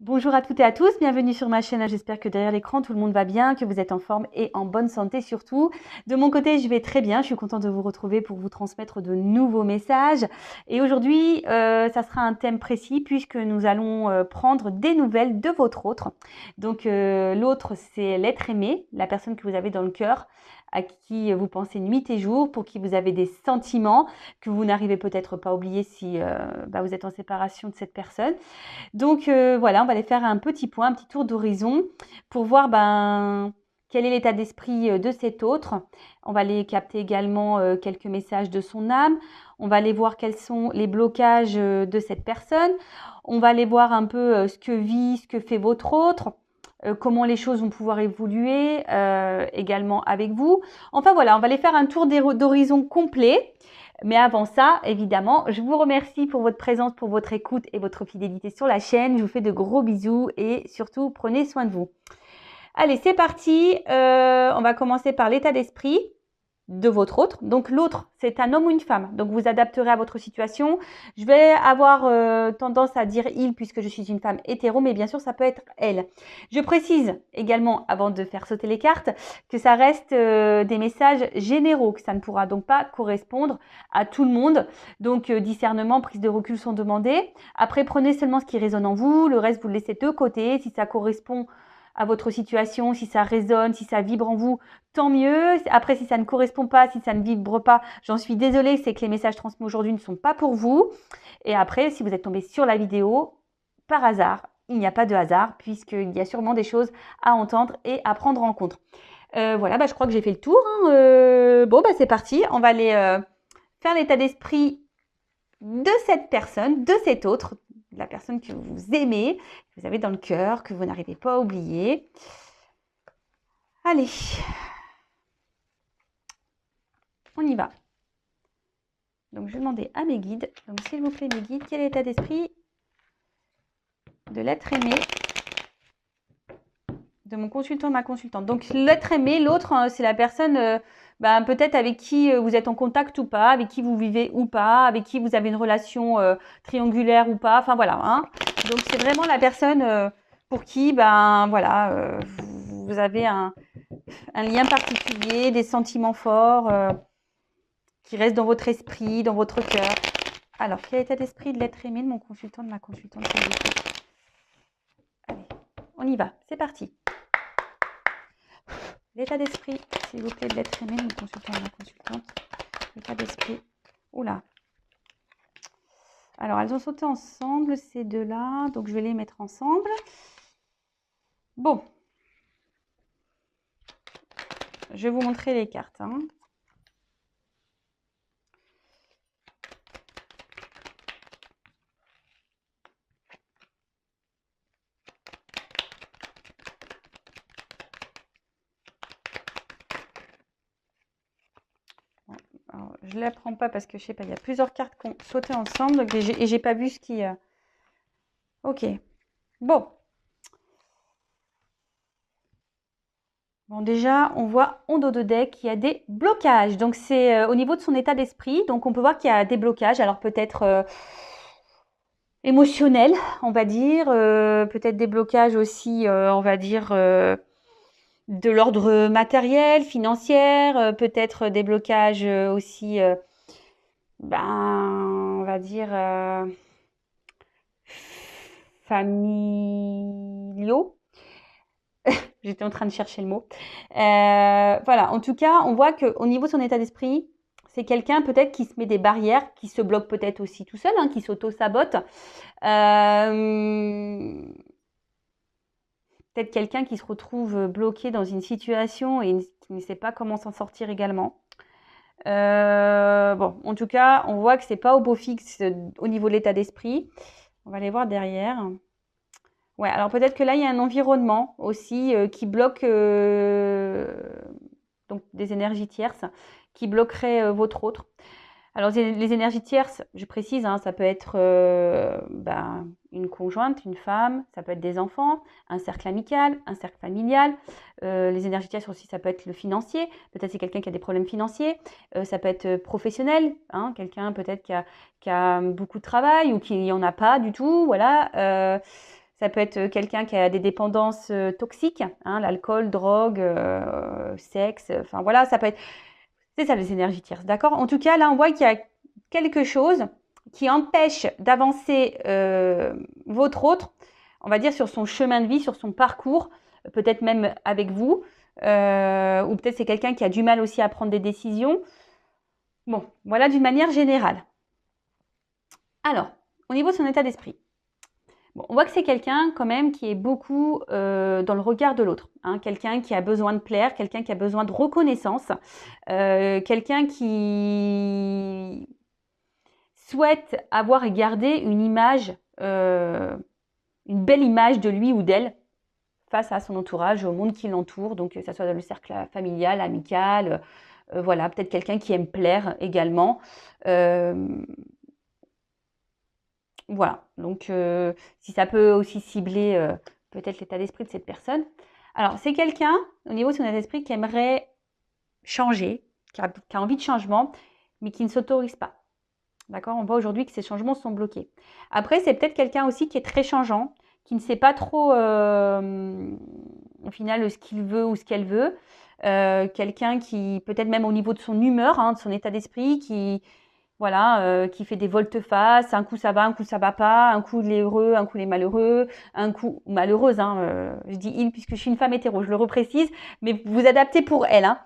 Bonjour à toutes et à tous, bienvenue sur ma chaîne. J'espère que derrière l'écran, tout le monde va bien, que vous êtes en forme et en bonne santé surtout. De mon côté, je vais très bien. Je suis contente de vous retrouver pour vous transmettre de nouveaux messages. Et aujourd'hui, ça sera un thème précis puisque nous allons prendre des nouvelles de votre autre. Donc, l'autre, c'est l'être aimé, la personne que vous avez dans le cœur, à qui vous pensez nuit et jour, pour qui vous avez des sentiments que vous n'arrivez peut-être pas à oublier si vous êtes en séparation de cette personne. Donc voilà, on va aller faire un petit point, un petit tour d'horizon pour voir quel est l'état d'esprit de cet autre. On va aller capter également quelques messages de son âme. On va aller voir quels sont les blocages de cette personne. On va aller voir un peu ce que vit, ce que fait votre autre. Comment les choses vont pouvoir évoluer également avec vous. Enfin voilà, on va aller faire un tour d'horizon complet. Mais avant ça, évidemment, je vous remercie pour votre présence, pour votre écoute et votre fidélité sur la chaîne. Je vous fais de gros bisous et surtout, prenez soin de vous. Allez, c'est parti. On va commencer par l'état d'esprit de votre autre. Donc l'autre, c'est un homme ou une femme. Donc vous adapterez à votre situation. Je vais avoir tendance à dire il puisque je suis une femme hétéro, mais bien sûr ça peut être elle. Je précise également, avant de faire sauter les cartes, que ça reste des messages généraux, que ça ne pourra donc pas correspondre à tout le monde. Donc discernement, prise de recul sont demandés. Après, prenez seulement ce qui résonne en vous. Le reste, vous le laissez de côté. Si ça correspond à votre situation, si ça résonne, si ça vibre en vous, tant mieux. Après, si ça ne correspond pas, si ça ne vibre pas, j'en suis désolée, c'est que les messages transmis aujourd'hui ne sont pas pour vous. Et après, si vous êtes tombé sur la vidéo, par hasard, il n'y a pas de hasard, puisqu'il y a sûrement des choses à entendre et à prendre en compte. Voilà, je crois que j'ai fait le tour. C'est parti. On va aller faire l'état d'esprit de cette personne, de cet autre, la personne que vous aimez, que vous avez dans le cœur, que vous n'arrivez pas à oublier. Allez, on y va. Donc, je vais demander à mes guides, donc s'il vous plaît mes guides, quel est l'état d'esprit de l'être aimé de mon consultant, ma consultante. Donc, l'être aimé, l'autre, c'est la personne peut-être avec qui vous êtes en contact ou pas, avec qui vous vivez ou pas, avec qui vous avez une relation triangulaire ou pas. Enfin, voilà. Hein. Donc, c'est vraiment la personne pour qui, vous avez un lien particulier, des sentiments forts qui restent dans votre esprit, dans votre cœur. Alors, quel est l'état d'esprit de l'être aimé de mon consultant, de ma consultante? Allez, on y va. C'est parti. L'état d'esprit, s'il vous plaît, de l'être aimé de mon consultant, de ma consultante. L'état d'esprit. Oula. Alors, elles ont sauté ensemble, ces deux-là. Donc, je vais les mettre ensemble. Bon. Je vais vous montrer les cartes. Hein. Alors, je ne la prends pas parce que je sais pas, il y a plusieurs cartes qui ont sauté ensemble et j'ai pas vu ce qui. Ok. Bon. Bon, déjà, on voit en dos de deck qu'il y a des blocages. Donc, c'est au niveau de son état d'esprit. Donc, on peut voir qu'il y a des blocages. Alors, peut-être émotionnels, on va dire. Peut-être des blocages aussi, on va dire, de l'ordre matériel, financier. Peut-être des blocages aussi, on va dire, familiaux. J'étais en train de chercher le mot. Voilà, en tout cas, on voit qu'au niveau de son état d'esprit, c'est quelqu'un peut-être qui se met des barrières, qui se bloque peut-être aussi tout seul, hein, qui s'auto-sabote. Peut-être quelqu'un qui se retrouve bloqué dans une situation et qui ne sait pas comment s'en sortir également. En tout cas, on voit que c'est pas au beau fixe au niveau de l'état d'esprit. On va aller voir derrière. Ouais, alors peut-être que là, il y a un environnement aussi qui bloque donc des énergies tierces qui bloqueraient votre autre. Alors, les énergies tierces, je précise, hein, ça peut être une conjointe, une femme, ça peut être des enfants, un cercle amical, un cercle familial. Les énergies tierces aussi, ça peut être le financier. Peut-être c'est quelqu'un qui a des problèmes financiers. Ça peut être professionnel, hein, quelqu'un peut-être qui a beaucoup de travail ou qui n'y en a pas du tout. Voilà. Ça peut être quelqu'un qui a des dépendances toxiques, hein, l'alcool, drogue, sexe, enfin voilà, ça peut être... C'est ça les énergies tierces, d'accord? En tout cas, là, on voit qu'il y a quelque chose qui empêche d'avancer votre autre, on va dire, sur son chemin de vie, sur son parcours, peut-être même avec vous, ou peut-être c'est quelqu'un qui a du mal aussi à prendre des décisions. Bon, voilà d'une manière générale. Alors, au niveau de son état d'esprit, bon, on voit que c'est quelqu'un quand même qui est beaucoup dans le regard de l'autre, hein, quelqu'un qui a besoin de plaire, quelqu'un qui a besoin de reconnaissance, quelqu'un qui souhaite avoir et garder une image, une belle image de lui ou d'elle face à son entourage, au monde qui l'entoure, donc que ce soit dans le cercle familial, amical, voilà, peut-être quelqu'un qui aime plaire également. Voilà, donc si ça peut aussi cibler peut-être l'état d'esprit de cette personne. Alors, c'est quelqu'un, au niveau de son état d'esprit, qui aimerait changer, qui a envie de changement, mais qui ne s'autorise pas. D'accord? On voit aujourd'hui que ces changements sont bloqués. Après, c'est peut-être quelqu'un aussi qui est très changeant, qui ne sait pas trop, au final, ce qu'il veut ou ce qu'elle veut. Quelqu'un qui, peut-être même au niveau de son humeur, hein, de son état d'esprit, qui, voilà, qui fait des volte-face, un coup ça va pas, un coup il est heureux, un coup il est malheureux, un coup malheureuse, hein, je dis il puisque je suis une femme hétéro, je le reprécise, mais vous adaptez pour elle, hein.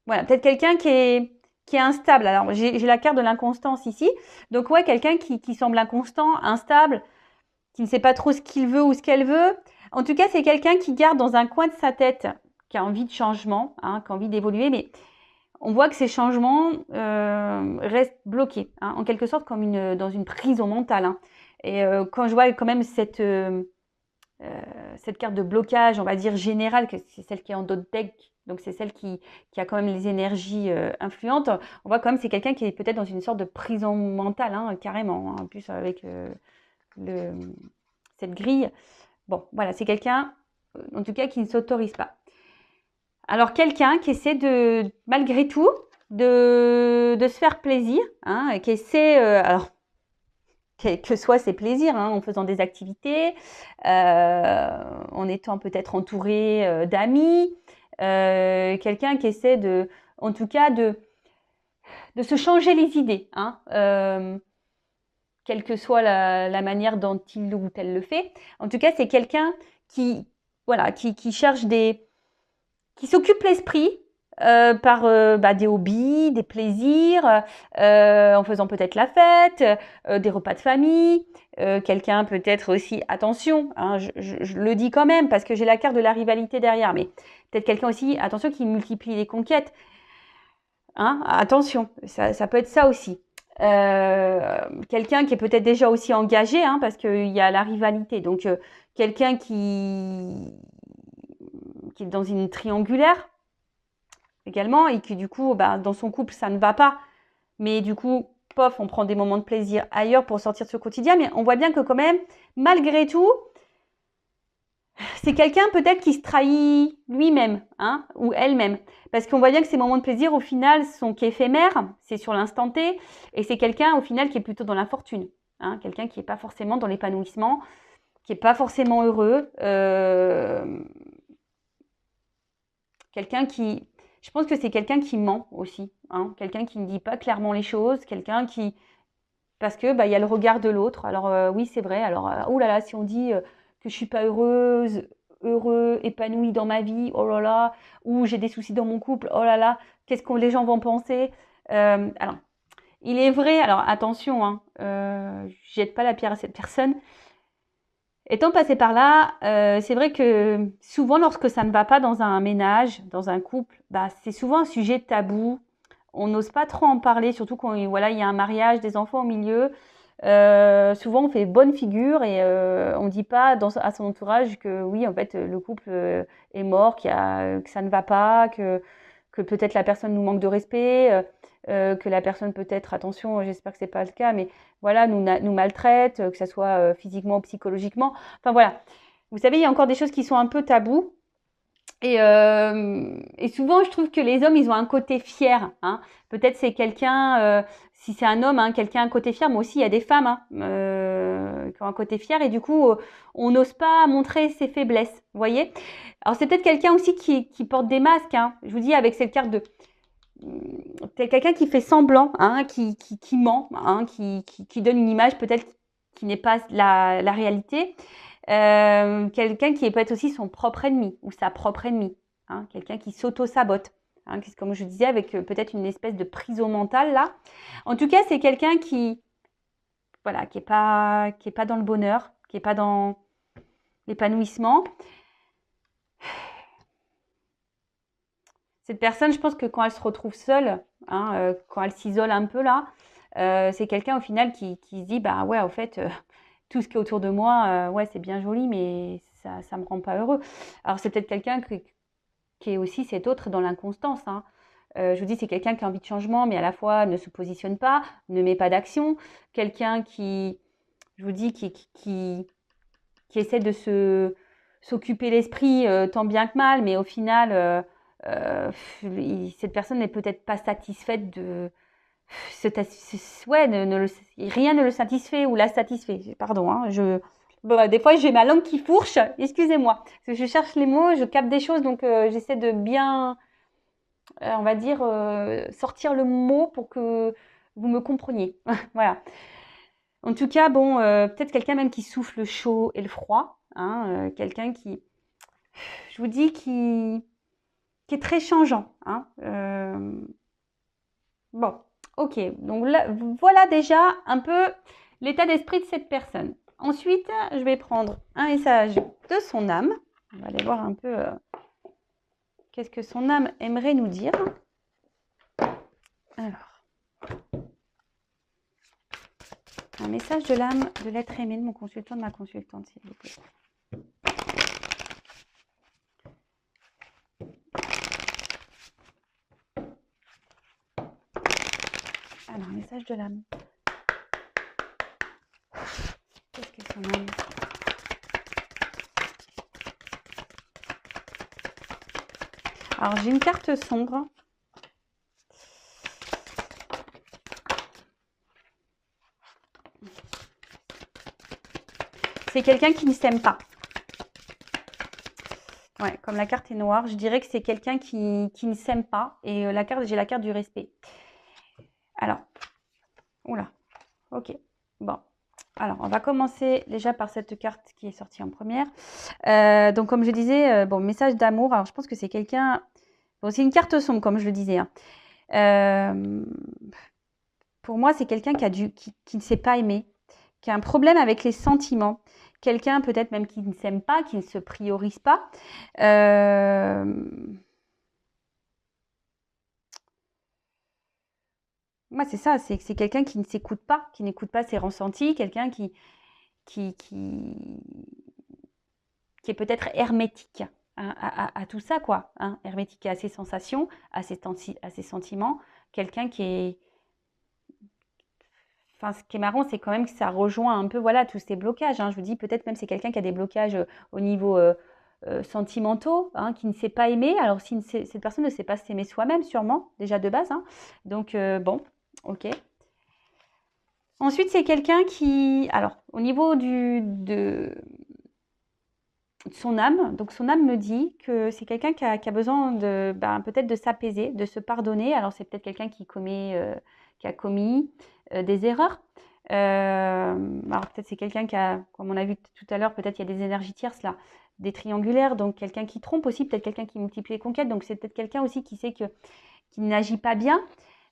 Voilà, peut-être quelqu'un qui est instable. Alors j'ai la carte de l'inconstance ici, donc ouais, quelqu'un qui semble inconstant, instable, qui ne sait pas trop ce qu'il veut ou ce qu'elle veut. En tout cas, c'est quelqu'un qui garde dans un coin de sa tête, qui a envie de changement, hein, qui a envie d'évoluer, mais on voit que ces changements restent bloqués, hein, en quelque sorte comme dans une prison mentale, hein. Et quand je vois quand même cette carte de blocage, on va dire générale, que c'est celle qui est en dos de deck, donc c'est celle qui a quand même les énergies influentes, on voit quand même que c'est quelqu'un qui est peut-être dans une sorte de prison mentale, hein, carrément, hein, en plus avec cette grille. Bon, voilà, c'est quelqu'un, en tout cas, qui ne s'autorise pas. Alors, quelqu'un qui essaie de, malgré tout, de se faire plaisir, hein, qui essaie, alors, que soit ses plaisirs, hein, en faisant des activités, en étant peut-être entouré d'amis, quelqu'un qui essaie de, en tout cas, de se changer les idées, hein, quelle que soit la manière dont il ou elle le fait. En tout cas, c'est quelqu'un qui, voilà, qui cherche qui s'occupe l'esprit par des hobbies, des plaisirs, en faisant peut-être la fête, des repas de famille, quelqu'un peut-être aussi, attention, hein, je le dis quand même parce que j'ai la carte de la rivalité derrière, mais peut-être quelqu'un aussi, attention, qui multiplie les conquêtes, hein, attention, ça peut être ça aussi. Quelqu'un qui est peut-être déjà aussi engagé, hein, parce qu'il y a la rivalité, donc quelqu'un qui est dans une triangulaire, également, et qui du coup, dans son couple, ça ne va pas. Mais du coup, pof, on prend des moments de plaisir ailleurs pour sortir de ce quotidien. Mais on voit bien que quand même, malgré tout, c'est quelqu'un peut-être qui se trahit lui-même, hein, ou elle-même. Parce qu'on voit bien que ces moments de plaisir, au final, sont qu'éphémères, c'est sur l'instant T, et c'est quelqu'un, au final, qui est plutôt dans l'infortune. Hein, quelqu'un qui n'est pas forcément dans l'épanouissement, qui n'est pas forcément heureux. Quelqu'un qui... Je pense que c'est quelqu'un qui ment aussi, hein, quelqu'un qui ne dit pas clairement les choses, quelqu'un qui... Parce que il y a le regard de l'autre. Alors oui, c'est vrai. Alors, oh là là, si on dit que je suis pas heureuse, heureux, épanouie dans ma vie, oh là là, ou j'ai des soucis dans mon couple, oh là là, qu'est-ce que les gens vont penser? Alors, il est vrai, alors attention, hein, je jette pas la pierre à cette personne. Étant passé par là, c'est vrai que souvent, lorsque ça ne va pas dans un ménage, dans un couple, c'est souvent un sujet tabou. On n'ose pas trop en parler, surtout quand voilà, il y a un mariage, des enfants au milieu. Souvent, on fait bonne figure et on ne dit pas à son entourage que oui, en fait, le couple est mort, que ça ne va pas, que peut-être la personne nous manque de respect, que la personne peut-être, attention, j'espère que c'est pas le cas, mais voilà, nous maltraite, que ce soit physiquement ou psychologiquement. Enfin voilà, vous savez, il y a encore des choses qui sont un peu tabous. Et souvent, je trouve que les hommes, ils ont un côté fier. Hein. Peut-être c'est quelqu'un, si c'est un homme, hein, quelqu'un a un côté fier, mais aussi il y a des femmes hein, qui ont un côté fier. Et du coup, on n'ose pas montrer ses faiblesses. Vous voyez? Alors, c'est peut-être quelqu'un aussi qui porte des masques. Hein. Je vous dis, avec cette carte de... C'est quelqu'un qui fait semblant, hein, qui ment, hein, qui donne une image peut-être qui n'est pas la réalité. Quelqu'un qui peut être aussi son propre ennemi ou sa propre ennemie, hein, quelqu'un qui s'auto-sabote, hein, comme je disais, avec peut-être une espèce de prison mentale là. En tout cas, c'est quelqu'un qui, voilà, qui est pas dans le bonheur, qui est pas dans l'épanouissement. Cette personne, je pense que quand elle se retrouve seule, hein, quand elle s'isole un peu là, c'est quelqu'un au final qui se dit, bah ouais, au fait, tout ce qui est autour de moi, ouais, c'est bien joli, mais ça me rend pas heureux. Alors c'est peut-être quelqu'un qui est aussi cet autre dans l'inconstance. Hein. Je vous dis, c'est quelqu'un qui a envie de changement, mais à la fois ne se positionne pas, ne met pas d'action. Quelqu'un qui, je vous dis, qui essaie de s'occuper l'esprit tant bien que mal, mais au final, cette personne n'est peut-être pas satisfaite de... Ouais, rien ne le satisfait ou la satisfait. Pardon, hein, bon, des fois j'ai ma langue qui fourche, excusez-moi. Parce que je cherche les mots, je capte des choses, donc j'essaie de bien, on va dire, sortir le mot pour que vous me compreniez. Voilà. En tout cas, bon, peut-être quelqu'un même qui souffle le chaud et le froid. Hein, quelqu'un qui, je vous dis, qui est très changeant. Hein, bon, ok. Donc là, voilà déjà un peu l'état d'esprit de cette personne. Ensuite, je vais prendre un message de son âme. On va aller voir un peu qu'est-ce que son âme aimerait nous dire. Alors, un message de l'âme de l'être aimé de mon consultant, de ma consultante, s'il vous plaît. Alors, un message de l'âme. Qu'est-ce que son âme? Alors, j'ai une carte sombre. C'est quelqu'un qui ne s'aime pas. Ouais, comme la carte est noire, je dirais que c'est quelqu'un qui ne s'aime pas. Et j'ai la carte du respect. Alors, oula, ok, bon. Alors, on va commencer déjà par cette carte qui est sortie en première. Donc, comme je disais, bon, message d'amour. Alors, je pense que c'est quelqu'un... Bon, c'est une carte sombre, comme je le disais. Hein. Pour moi, c'est quelqu'un qui ne s'est pas aimé, qui a un problème avec les sentiments. Quelqu'un peut-être même qui ne s'aime pas, qui ne se priorise pas. Moi, c'est ça, c'est quelqu'un qui ne s'écoute pas, qui n'écoute pas ses ressentis, quelqu'un qui est peut-être hermétique à tout ça, quoi. Hein, hermétique à ses sensations, à ses sentiments. Quelqu'un qui est... Enfin, ce qui est marrant, c'est quand même que ça rejoint un peu, voilà, tous ces blocages. Hein. Je vous dis, peut-être même c'est quelqu'un qui a des blocages au niveau sentimentaux, hein, qui ne s'est pas aimé. Alors, si cette personne ne sait pas s'aimer soi-même, sûrement, déjà de base. Hein. Donc, bon, ok. Ensuite, c'est quelqu'un qui... Alors, au niveau de son âme, donc son âme me dit que c'est quelqu'un qui a besoin de peut-être de s'apaiser, de se pardonner. Alors, c'est peut-être quelqu'un qui a commis des erreurs. Alors, peut-être c'est quelqu'un qui a, comme on a vu tout à l'heure, peut-être il y a des énergies tierces là, des triangulaires, donc quelqu'un qui trompe aussi, peut-être quelqu'un qui multiplie les conquêtes. Donc, c'est peut-être quelqu'un aussi qui sait qui n'agit pas bien.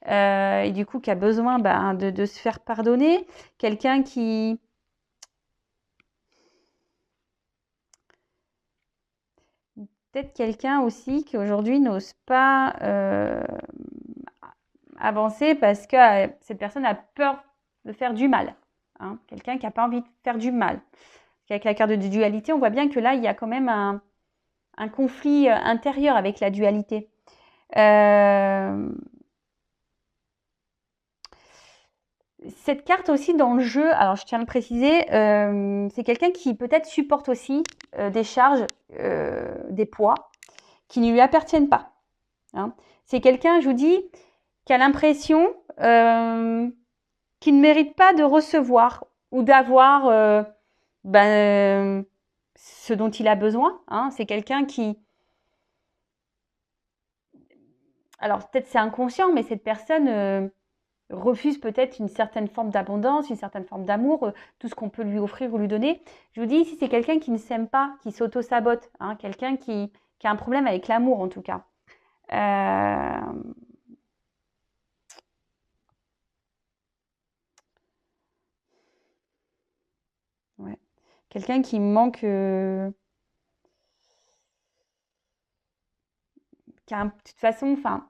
Et du coup qui a besoin de se faire pardonner, quelqu'un qui... Peut-être quelqu'un aussi qui aujourd'hui n'ose pas avancer parce que cette personne a peur de faire du mal. Hein. Quelqu'un qui n'a pas envie de faire du mal. Avec la carte de dualité, on voit bien que là, il y a quand même un conflit intérieur avec la dualité. Cette carte aussi dans le jeu, alors je tiens à le préciser, c'est quelqu'un qui peut-être supporte aussi des charges, des poids, qui ne lui appartiennent pas. Hein. C'est quelqu'un, je vous dis, qui a l'impression qu'il ne mérite pas de recevoir ou d'avoir ce dont il a besoin. Hein. C'est quelqu'un qui... Alors, peut-être c'est inconscient, mais cette personne refuse peut-être une certaine forme d'abondance, une certaine forme d'amour, tout ce qu'on peut lui offrir ou lui donner. Je vous dis ici, c'est quelqu'un qui ne s'aime pas, qui s'auto-sabote, hein, quelqu'un qui a un problème avec l'amour en tout cas. Ouais. Quelqu'un qui manque... qui a de toute façon, enfin,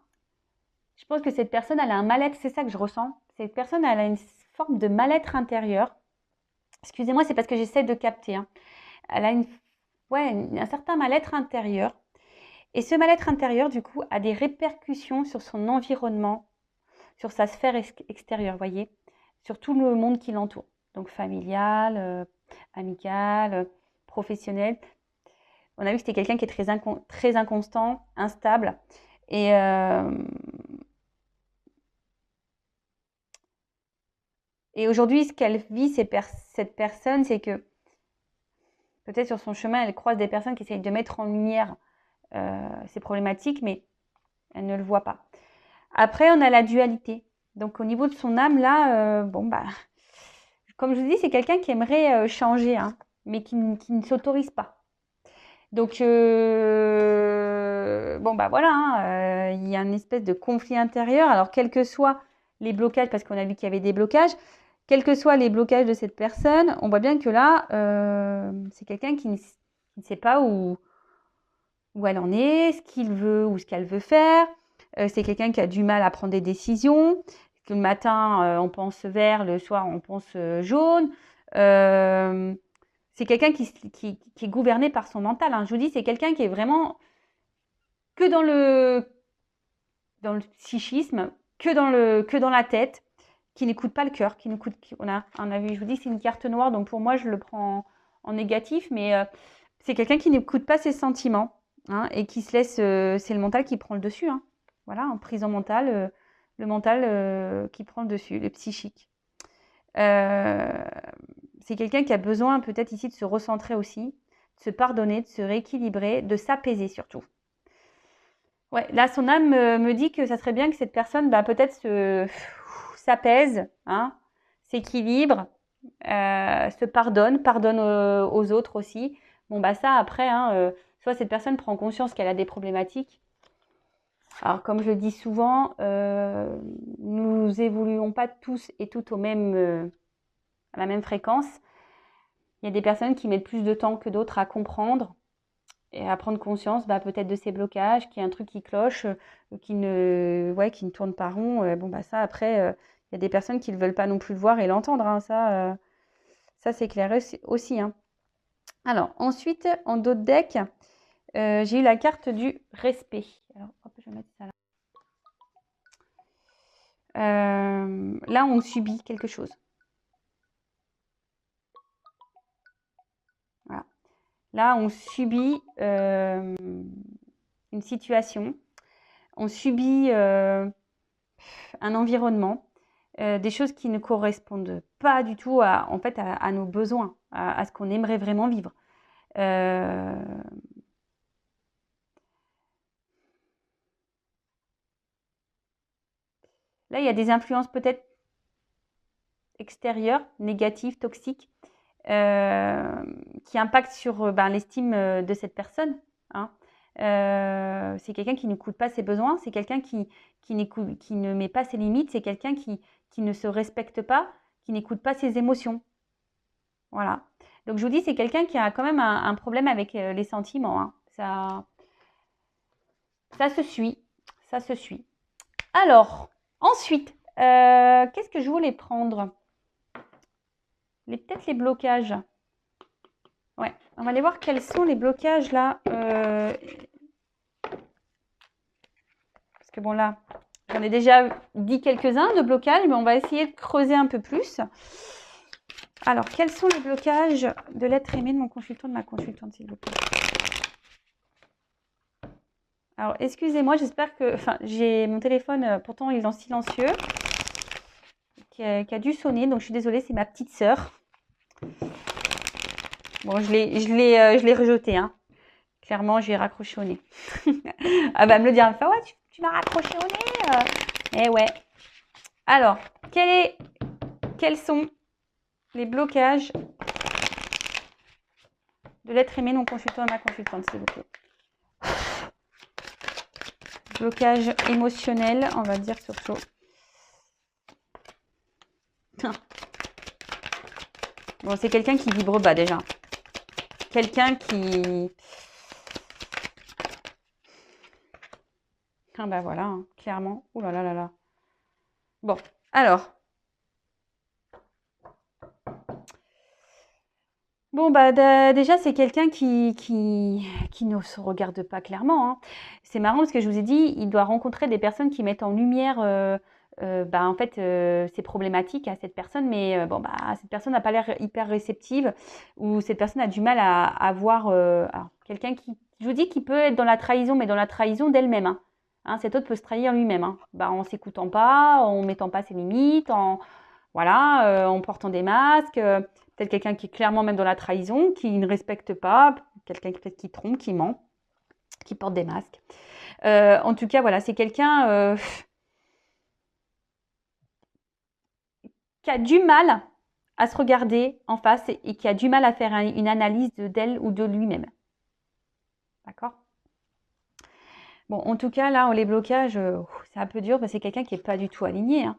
je pense que cette personne, elle a un mal-être, c'est ça que je ressens. Cette personne, elle a une forme de mal-être intérieur. Excusez-moi, c'est parce que j'essaie de capter. Hein. Elle a un certain mal-être intérieur. Et ce mal-être intérieur, du coup, a des répercussions sur son environnement, sur sa sphère extérieure, voyez, sur tout le monde qui l'entoure. Donc familial, amical, professionnel. On a vu que c'était quelqu'un qui est très inconstant, instable. Et aujourd'hui, ce qu'elle vit, cette personne, c'est que peut-être sur son chemin, elle croise des personnes qui essayent de mettre en lumière ces problématiques, mais elle ne le voit pas. Après, on a la dualité. Donc, au niveau de son âme, là, comme je vous dis, c'est quelqu'un qui aimerait changer, hein, mais qui ne s'autorise pas. Donc, voilà, hein, il y a une espèce de conflit intérieur. Alors, quels que soient les blocages, parce qu'on a vu qu'il y avait des blocages, quels que soient les blocages de cette personne, on voit bien que là, c'est quelqu'un qui ne sait pas où elle en est, ce qu'il veut ou ce qu'elle veut faire. C'est quelqu'un qui a du mal à prendre des décisions. Le matin, on pense vert, le soir, on pense jaune. C'est quelqu'un qui est gouverné par son mental. Hein. Je vous dis, c'est quelqu'un qui est vraiment que dans le psychisme, que dans la tête, qui n'écoute pas le cœur, on a vu, je vous dis, c'est une carte noire, donc pour moi, je le prends en négatif, mais c'est quelqu'un qui n'écoute pas ses sentiments, hein, et qui se laisse, c'est le mental qui prend le dessus, hein. Voilà, en prison mentale, le mental qui prend le dessus, le psychique. C'est quelqu'un qui a besoin peut-être ici de se recentrer aussi, de se pardonner, de se rééquilibrer, de s'apaiser surtout. Ouais, là, son âme me dit que ça serait bien que cette personne, peut-être s'apaise, hein, s'équilibre, se pardonne aux autres aussi. Bon, ça, après, hein, soit cette personne prend conscience qu'elle a des problématiques. Alors, comme je le dis souvent, nous évoluons pas tous et toutes à la même fréquence. Il y a des personnes qui mettent plus de temps que d'autres à comprendre et à prendre conscience peut-être de ces blocages, qu'il y a un truc qui cloche, qui ne tourne pas rond. Ça, après, il y a des personnes qui ne veulent pas non plus le voir et l'entendre. Hein. Ça c'est clair aussi. Hein. Alors, ensuite, en d'autres decks, j'ai eu la carte du respect. Alors, hop, je vais mettre ça là. Là, on subit quelque chose. Voilà. Là, on subit une situation. On subit un environnement. Des choses qui ne correspondent pas du tout à nos besoins, à ce qu'on aimerait vraiment vivre. Là, il y a des influences peut-être extérieures, négatives, toxiques, qui impactent sur l'estime de cette personne. Hein. C'est quelqu'un qui n'écoute pas ses besoins, c'est quelqu'un qui ne met pas ses limites, c'est quelqu'un qui ne se respecte pas, qui n'écoute pas ses émotions. Voilà. Donc, je vous dis, c'est quelqu'un qui a quand même un problème avec les sentiments. Hein. Ça se suit. Ça se suit. Alors, ensuite, qu'est-ce que je voulais prendre? Peut-être les blocages. Ouais, on va aller voir quels sont les blocages là. Parce que bon, là, j'en ai déjà dit quelques-uns de blocages, mais on va essayer de creuser un peu plus. Alors, quels sont les blocages de l'être aimé de mon consultant, de ma consultante, s'il vous plaît? Alors, excusez-moi, j'espère que... Enfin, j'ai mon téléphone, pourtant, il est en silencieux, qui a dû sonner. Donc, je suis désolée, c'est ma petite sœur. Bon, je l'ai rejeté, hein. Clairement, j'ai raccroché au nez. Elle va me le dire. Elle me fait, ouais, tu m'as raccroché au nez. Eh ouais. Alors, quels sont les blocages de l'être aimé non consultant et ma consultante, s'il vous plaît? Blocage émotionnel, on va dire surtout. Bon, c'est quelqu'un qui vibre bas déjà. Quelqu'un qui... Ah bah voilà, hein, clairement. Ouh là là là là. Bon, alors. Bon, bah déjà, c'est quelqu'un qui ne se regarde pas clairement, hein. C'est marrant parce que je vous ai dit, il doit rencontrer des personnes qui mettent en lumière, bah, en fait, ces problématiques à cette personne, mais bon, bah, cette personne n'a pas l'air hyper réceptive ou cette personne a du mal à voir alors, quelqu'un qui, je vous dis, qui peut être dans la trahison, mais dans la trahison d'elle-même, hein. Hein, cet autre peut se trahir lui-même, hein. Bah, en s'écoutant pas, en mettant pas ses limites, voilà, en portant des masques. Peut-être quelqu'un qui est clairement même dans la trahison, qui ne respecte pas, quelqu'un peut-être qui trompe, qui ment, qui porte des masques. En tout cas, voilà, c'est quelqu'un qui a du mal à se regarder en face et qui a du mal à faire une analyse d'elle ou de lui-même. D'accord? Bon, en tout cas, là, les blocages, c'est un peu dur parce que c'est quelqu'un qui n'est pas du tout aligné, hein.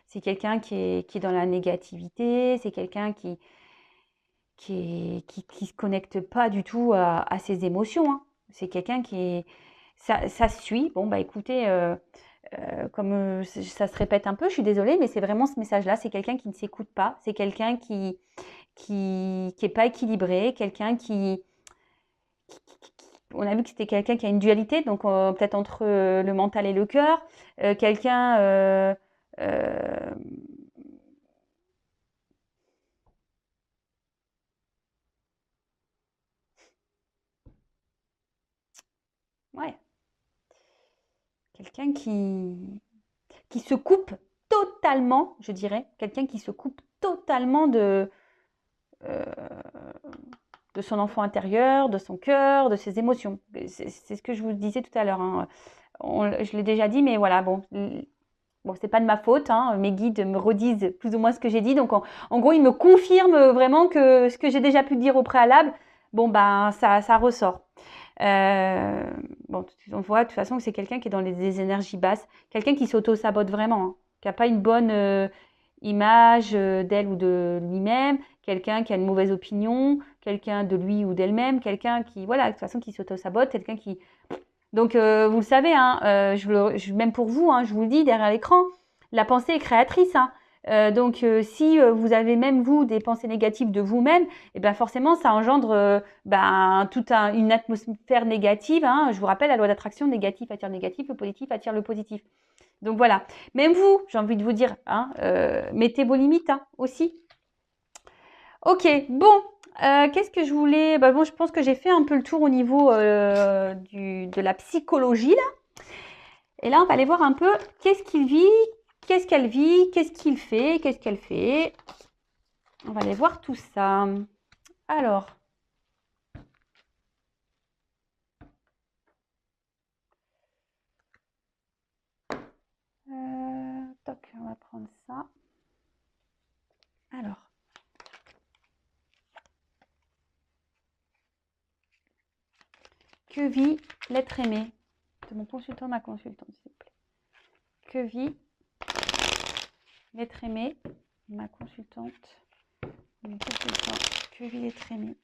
C'est quelqu'un qui est dans la négativité, c'est quelqu'un qui se connecte pas du tout à ses émotions, hein. C'est quelqu'un qui est... Ça se suit. Bon, bah écoutez, comme ça se répète un peu, je suis désolée, mais c'est vraiment ce message-là. C'est quelqu'un qui ne s'écoute pas. C'est quelqu'un qui est pas équilibré. Quelqu'un on a vu que c'était quelqu'un qui a une dualité, donc peut-être entre le mental et le cœur. Quelqu'un... euh, ouais, quelqu'un qui se coupe totalement, je dirais, quelqu'un qui se coupe totalement euh, de son enfant intérieur, de son cœur, de ses émotions. C'est ce que je vous disais tout à l'heure, hein. Je l'ai déjà dit, mais voilà, bon, bon, c'est pas de ma faute, hein. Mes guides me redisent plus ou moins ce que j'ai dit. Donc, en gros, ils me confirment vraiment que ce que j'ai déjà pu dire au préalable, bon, ben, ça ressort. Bon, on voit de toute façon que c'est quelqu'un qui est dans des énergies basses, quelqu'un qui s'auto-sabote vraiment, hein, qui n'a pas une bonne image d'elle ou de lui-même, quelqu'un qui a une mauvaise opinion, quelqu'un de lui ou d'elle-même, quelqu'un qui, voilà, de toute façon, qui s'auto-sabote, quelqu'un qui... Donc, vous le savez, hein, même pour vous, hein, je vous le dis derrière l'écran, la pensée est créatrice, hein. Donc, si vous avez même vous des pensées négatives de vous-même, et ben forcément, ça engendre ben, toute une atmosphère négative, hein. Je vous rappelle la loi d'attraction, négatif attire négatif, le positif attire le positif. Donc voilà. Même vous, j'ai envie de vous dire, hein, mettez vos limites, hein, aussi. Ok, bon, qu'est-ce que je voulais... Bah, bon, je pense que j'ai fait un peu le tour au niveau de la psychologie, là. Et là, on va aller voir un peu qu'est-ce qu'il vit, qu'est-ce qu'elle vit, qu'est-ce qu'il fait, qu'est-ce qu'elle fait. On va aller voir tout ça. Alors, toc, on va prendre ça. Alors, que vit l'être aimé de mon consultant, ma consultante, s'il vous plaît. Que vit l'être aimé, ma consultante, mon consultant. Que vit l'être aimé?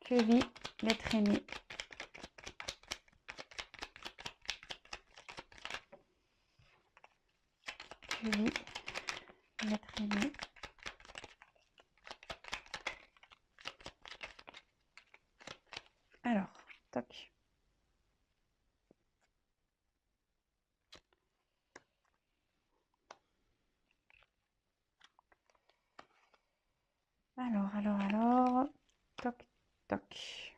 Que vit l'être aimé? Que vit l'être aimé? Alors, toc. Alors. Toc, toc.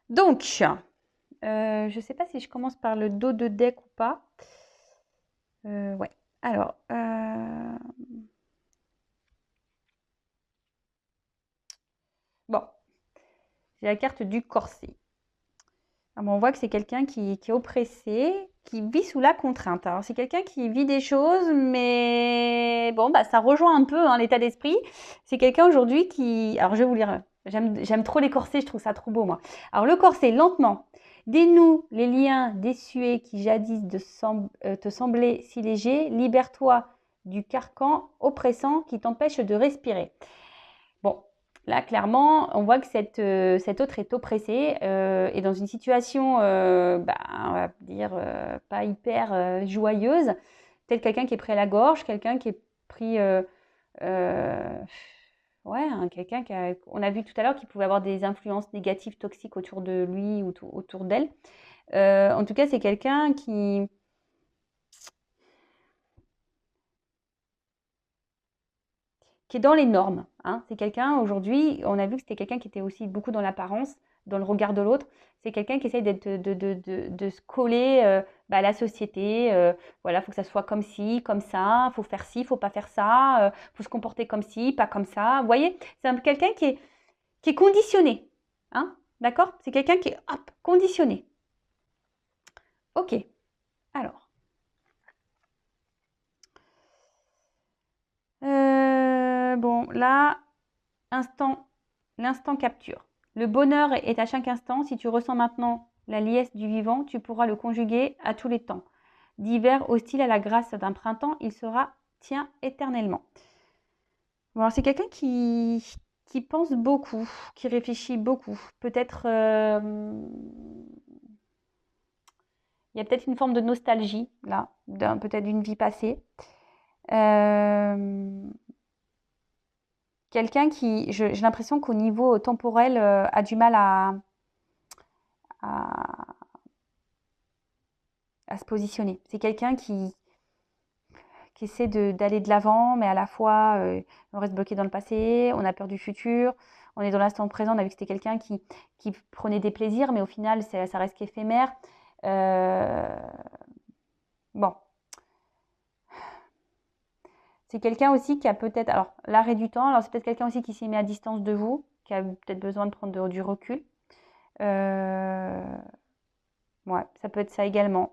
Donc, je ne sais pas si je commence par le dos de deck ou pas. Ouais. Alors, bon, j'ai la carte du corset. Alors, on voit que c'est quelqu'un qui est oppressé, qui vit sous la contrainte. Alors, c'est quelqu'un qui vit des choses, mais bon, bah, ça rejoint un peu hein, l'état d'esprit. C'est quelqu'un aujourd'hui qui... Alors, je vais vous lire. J'aime trop les corsets, je trouve ça trop beau, moi. Alors, le corset, lentement, dénoue les liens désuets qui jadis te semblaient si légers. Libère-toi du carcan oppressant qui t'empêche de respirer. Bon, là, clairement, on voit que cet autre est oppressé et dans une situation, on va dire, pas hyper joyeuse, tel quelqu'un qui est pris à la gorge, quelqu'un qui est pris, ouais, quelqu'un on a vu tout à l'heure qu'il pouvait avoir des influences négatives, toxiques autour de lui ou autour d'elle. En tout cas, c'est quelqu'un qui est dans les normes. Hein. C'est quelqu'un, aujourd'hui, on a vu que c'était quelqu'un qui était aussi beaucoup dans l'apparence, dans le regard de l'autre. C'est quelqu'un qui essaye de se coller à la société. Voilà, il faut que ça soit comme ci, comme ça. Il faut faire ci, il ne faut pas faire ça. Il faut se comporter comme ci, pas comme ça. Vous voyez, c'est quelqu'un qui est conditionné. Hein. D'accord. C'est quelqu'un qui est conditionné. Ok. Alors. Bon, là, l'instant capture. Le bonheur est à chaque instant. Si tu ressens maintenant la liesse du vivant, tu pourras le conjuguer à tous les temps. D'hiver hostile à la grâce d'un printemps, il sera tien éternellement. Bon, alors c'est quelqu'un qui pense beaucoup, qui réfléchit beaucoup. Peut-être, il y a peut-être une forme de nostalgie, là, peut-être d'une vie passée. Quelqu'un qui, j'ai l'impression qu'au niveau temporel, a du mal à se positionner. C'est quelqu'un qui essaie d'aller de l'avant, mais à la fois, on reste bloqué dans le passé, on a peur du futur, on est dans l'instant présent. On a vu que c'était quelqu'un qui prenait des plaisirs, mais au final, ça reste qu'éphémère. Bon. C'est quelqu'un aussi qui a peut-être, alors l'arrêt du temps, alors c'est peut-être quelqu'un aussi qui s'est mis à distance de vous, qui a peut-être besoin de prendre du recul. Ouais, ça peut être ça également.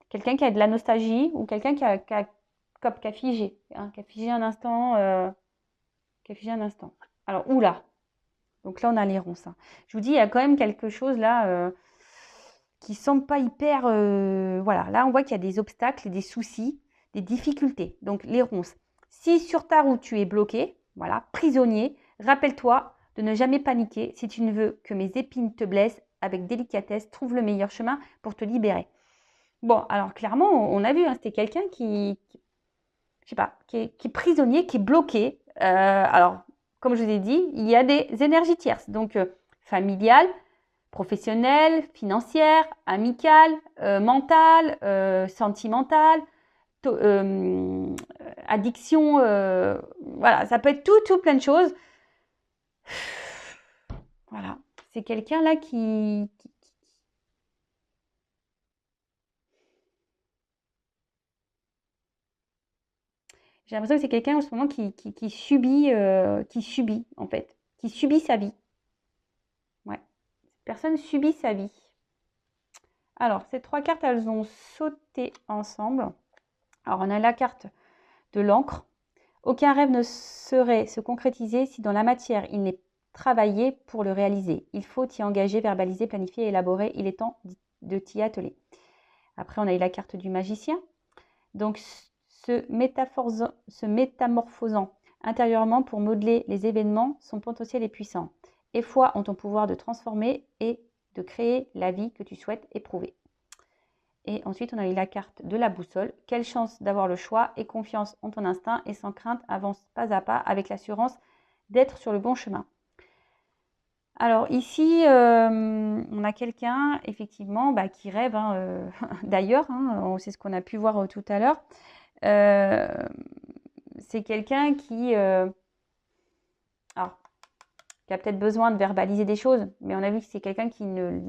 Quelqu'un qui a de la nostalgie ou quelqu'un qui a figé, hein, qui a figé un instant. Alors, oula. Donc là, on a les ronces. Hein. Je vous dis, il y a quand même quelque chose là qui semble pas hyper. Voilà, là, on voit qu'il y a des obstacles, des soucis, des difficultés. Donc, les ronces. Si sur ta route, tu es bloqué, voilà, prisonnier, rappelle-toi de ne jamais paniquer. Si tu ne veux que mes épines te blessent, avec délicatesse, trouve le meilleur chemin pour te libérer. Bon, alors clairement, on a vu, hein, c'était quelqu'un je sais pas, qui est prisonnier, qui est bloqué. Alors, comme je vous ai dit, il y a des énergies tierces, donc familiales, professionnelles, financières, amicales, mentales, sentimentales, addiction, voilà, ça peut être tout plein de choses. Voilà, c'est quelqu'un là qui j'ai l'impression que c'est quelqu'un en ce moment qui subit en fait, qui subit sa vie. Ouais, cette personne subit sa vie. Alors, ces trois cartes, elles ont sauté ensemble. Alors, on a la carte de l'encre. Aucun rêve ne saurait se concrétiser si dans la matière, il n'est travaillé pour le réaliser. Il faut y engager, verbaliser, planifier, élaborer. Il est temps de t'y atteler. Après, on a eu la carte du magicien. Donc, se métamorphosant intérieurement pour modeler les événements, son potentiel est puissant. Aie foi en ton pouvoir de transformer et de créer la vie que tu souhaites éprouver. Et ensuite, on a eu la carte de la boussole. Quelle chance d'avoir le choix et confiance en ton instinct et sans crainte, avance pas à pas avec l'assurance d'être sur le bon chemin. Alors ici, on a quelqu'un effectivement qui rêve, hein, d'ailleurs, hein, c'est ce qu'on a pu voir tout à l'heure. C'est quelqu'un qui alors, qui a peut-être besoin de verbaliser des choses, mais on a vu que c'est quelqu'un qui ne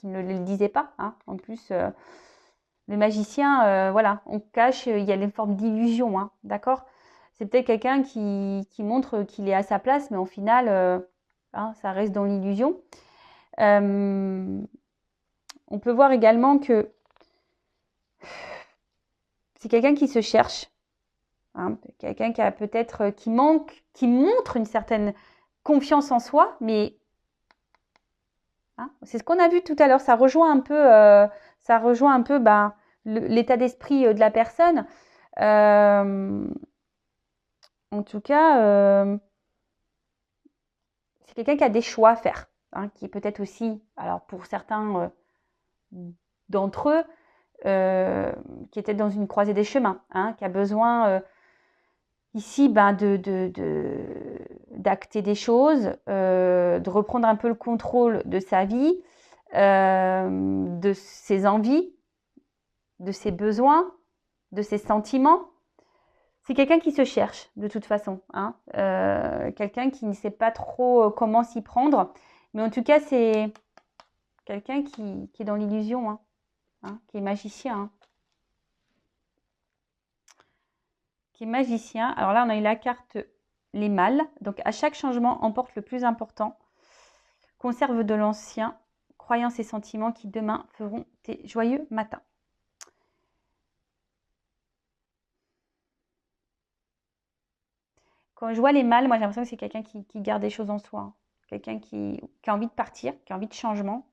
le disait pas. Hein. En plus, le magicien, voilà, on cache, il y a une forme d'illusion, hein, d'accord? C'est peut-être quelqu'un qui montre qu'il est à sa place, mais au final, hein, ça reste dans l'illusion. On peut voir également que c'est quelqu'un qui se cherche, hein, quelqu'un qui a peut-être qui montre une certaine confiance en soi, mais hein, c'est ce qu'on a vu tout à l'heure. Ça rejoint un peu ben, l'état d'esprit de la personne. En tout cas, c'est quelqu'un qui a des choix à faire, hein, qui est peut-être aussi, alors pour certains d'entre eux, qui était dans une croisée des chemins, hein, qui a besoin ici ben, d'acter des choses, de reprendre un peu le contrôle de sa vie, de ses envies, de ses besoins, de ses sentiments. C'est quelqu'un qui se cherche de toute façon, hein, quelqu'un qui ne sait pas trop comment s'y prendre, mais en tout cas c'est quelqu'un qui est dans l'illusion, hein, hein, qui est magicien. Hein. Qui est magicien. Alors là, on a eu la carte les mâles. Donc à chaque changement, emporte le plus important. Conserve de l'ancien, croyances et sentiments qui demain feront tes joyeux matins. Quand je vois les mâles, moi j'ai l'impression que c'est quelqu'un qui garde des choses en soi. Hein. Quelqu'un qui a envie de partir, qui a envie de changement,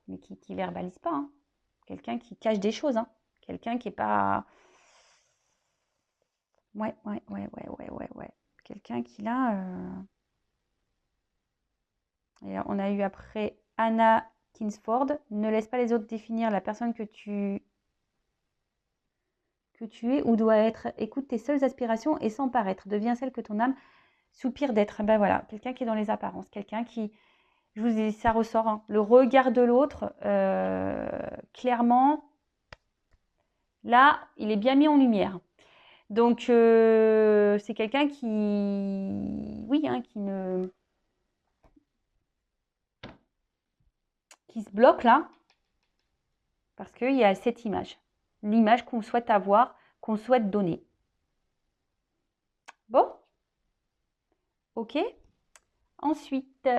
mais qui ne verbalise pas. Hein. Quelqu'un qui cache des choses. Hein. Quelqu'un qui n'est pas... Ouais. Quelqu'un qui là... Et on a eu après Anna Kingsford. Ne laisse pas les autres définir la personne que tu es ou dois être. Écoute tes seules aspirations et sans paraître. Deviens celle que ton âme soupire d'être. Ben voilà, quelqu'un qui est dans les apparences. Quelqu'un qui, je vous dis, ça ressort. Hein. Le regard de l'autre, clairement, là, il est bien mis en lumière. Donc, c'est quelqu'un qui, oui, hein, qui se bloque là, parce qu'il y a cette image. L'image qu'on souhaite avoir, qu'on souhaite donner. Bon, ok. Ensuite,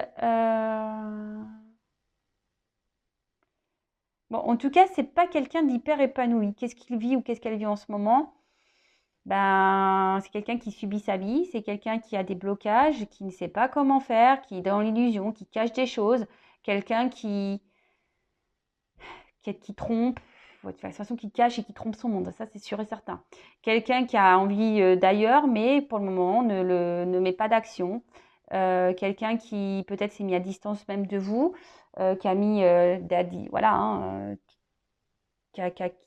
bon, en tout cas, c'est pas quelqu'un d'hyper épanoui. Qu'est-ce qu'il vit ou qu'est-ce qu'elle vit en ce moment? Ben, c'est quelqu'un qui subit sa vie, c'est quelqu'un qui a des blocages, qui ne sait pas comment faire, qui est dans l'illusion, qui cache des choses, quelqu'un qui trompe, de toute façon qui cache et qui trompe son monde, ça c'est sûr et certain. Quelqu'un qui a envie d'ailleurs, mais pour le moment ne met pas d'action. Quelqu'un qui peut-être s'est mis à distance même de vous, qui a mis, voilà, hein,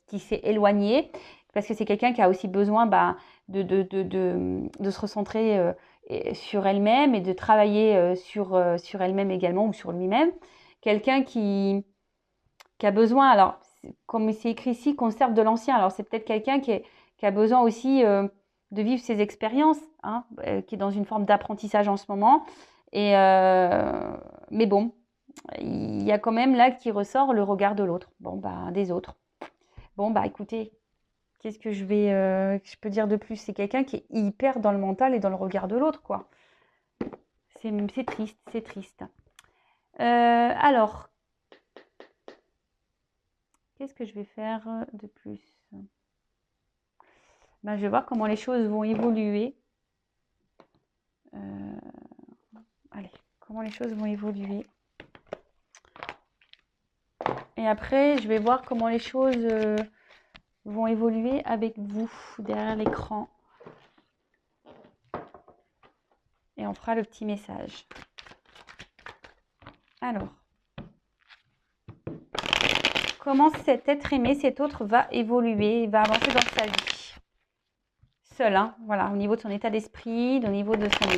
qui s'est éloigné, parce que c'est quelqu'un qui a aussi besoin de se recentrer sur elle-même et de travailler sur elle-même également ou sur lui-même. Quelqu'un qui a besoin, alors comme c'est écrit ici, conserve de l'ancien. Alors c'est peut-être quelqu'un qui a besoin aussi de vivre ses expériences, hein, qui est dans une forme d'apprentissage en ce moment. Et mais bon, il y a quand même là qui ressort le regard de l'autre, des autres. Bon écoutez, qu'est-ce que je peux dire de plus? C'est quelqu'un qui est hyper dans le mental et dans le regard de l'autre, quoi. C'est triste, c'est triste. Alors, qu'est-ce que je vais faire de plus? Je vais voir comment les choses vont évoluer. Allez, comment les choses vont évoluer. Et après, je vais voir comment les choses vont évoluer avec vous derrière l'écran. Et on fera le petit message. Alors, comment cet être aimé, cet autre va évoluer, va avancer dans sa vie. Seul, hein, voilà, au niveau de son état d'esprit, au niveau de son...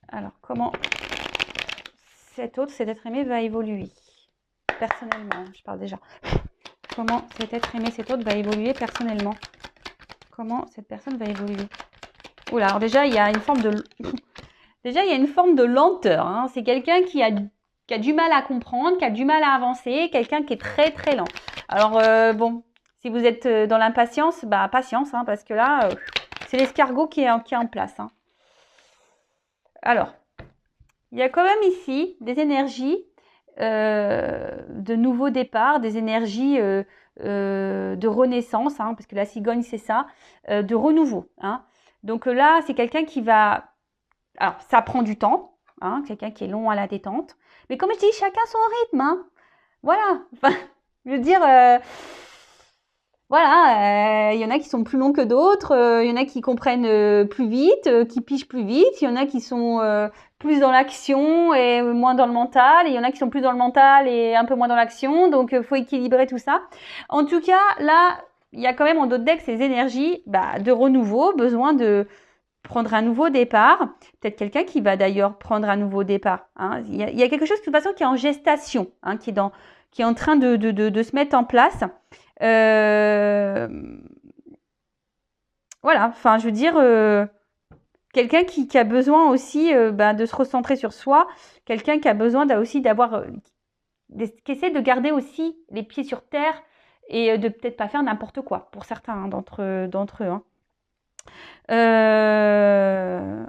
Alors, comment cet être aimé va évoluer personnellement, je parle déjà. Comment cet être aimé, cet autre va évoluer personnellement. comment cette personne va évoluer. Oula, alors déjà, il y a une forme de... Déjà, il y a une forme de lenteur. Hein. C'est quelqu'un qui a du mal à comprendre, qui a du mal à avancer, quelqu'un qui est très, très lent. Alors, bon, si vous êtes dans l'impatience, bah, patience, hein, parce que là, c'est l'escargot qui est en place. Hein. Alors, il y a quand même ici des énergies de nouveau départ, des énergies de renaissance, hein, parce que la cigogne, c'est ça, de renouveau. Hein. Donc là, c'est quelqu'un qui va... Alors, ça prend du temps, hein, quelqu'un qui est long à la détente. Mais comme je dis, chacun son rythme. Hein. Voilà. Enfin, je veux dire, voilà, il y en a qui sont plus longs que d'autres, il y en a qui comprennent plus vite, qui pigent plus vite, il y en a qui sont plus dans l'action et moins dans le mental, et il y en a qui sont plus dans le mental et un peu moins dans l'action, donc il faut équilibrer tout ça. En tout cas, là, il y a quand même en d'autres decks ces énergies de renouveau, besoin de prendre un nouveau départ. Peut-être quelqu'un qui va d'ailleurs prendre un nouveau départ. Hein. Il y a quelque chose de toute façon qui est en gestation, hein, qui est en train de se mettre en place. Voilà, enfin, je veux dire, quelqu'un qui a besoin aussi de se recentrer sur soi, quelqu'un qui a besoin aussi d'avoir, qui essaie de garder aussi les pieds sur terre et de peut-être pas faire n'importe quoi, pour certains hein, d'entre eux. Hein.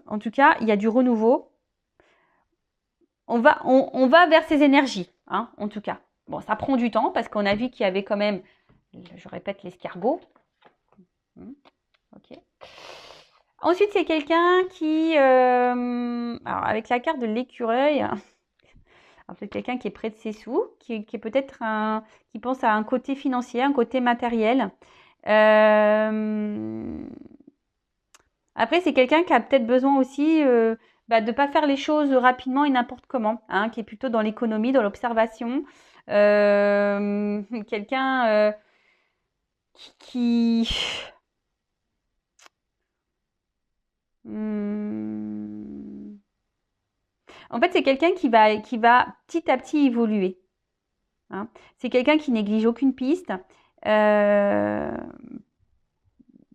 En tout cas, il y a du renouveau. On va vers ces énergies, hein, en tout cas. Bon, ça prend du temps parce qu'on a vu qu'il y avait quand même, je répète, l'escargot. Ok. Ensuite, c'est quelqu'un qui, alors avec la carte de l'écureuil, c'est quelqu'un qui est près de ses sous, qui est peut-être qui pense à un côté financier, un côté matériel. Après, c'est quelqu'un qui a peut-être besoin aussi de ne pas faire les choses rapidement et n'importe comment, hein, qui est plutôt dans l'économie, dans l'observation. Quelqu'un qui... En fait, c'est quelqu'un qui va petit à petit évoluer. Hein. C'est quelqu'un qui néglige aucune piste.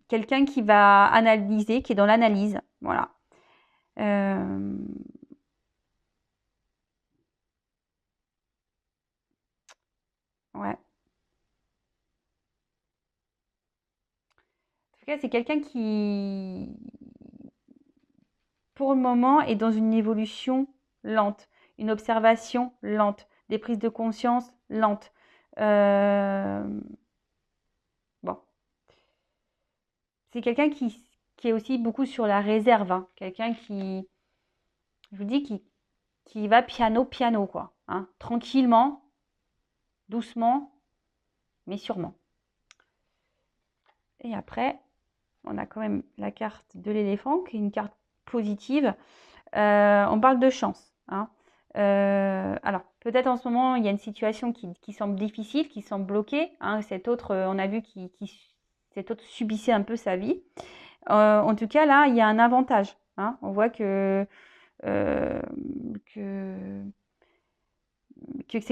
Quelqu'un qui va analyser, qui est dans l'analyse. Voilà. Ouais. En tout cas, c'est quelqu'un qui, pour le moment, est dans une évolution lente, une observation lente, des prises de conscience lentes. Bon. C'est quelqu'un qui est aussi beaucoup sur la réserve. Hein. Quelqu'un qui, je vous dis, qui va piano, quoi. Hein. Tranquillement, doucement, mais sûrement. Et après, on a quand même la carte de l'éléphant, qui est une carte positive. On parle de chance. Hein. Alors, peut-être en ce moment, il y a une situation qui semble difficile, qui semble bloquée. Hein. Cet autre, on a vu cet autre subissait un peu sa vie. En tout cas, là, il y a un avantage. Hein. On voit que c'est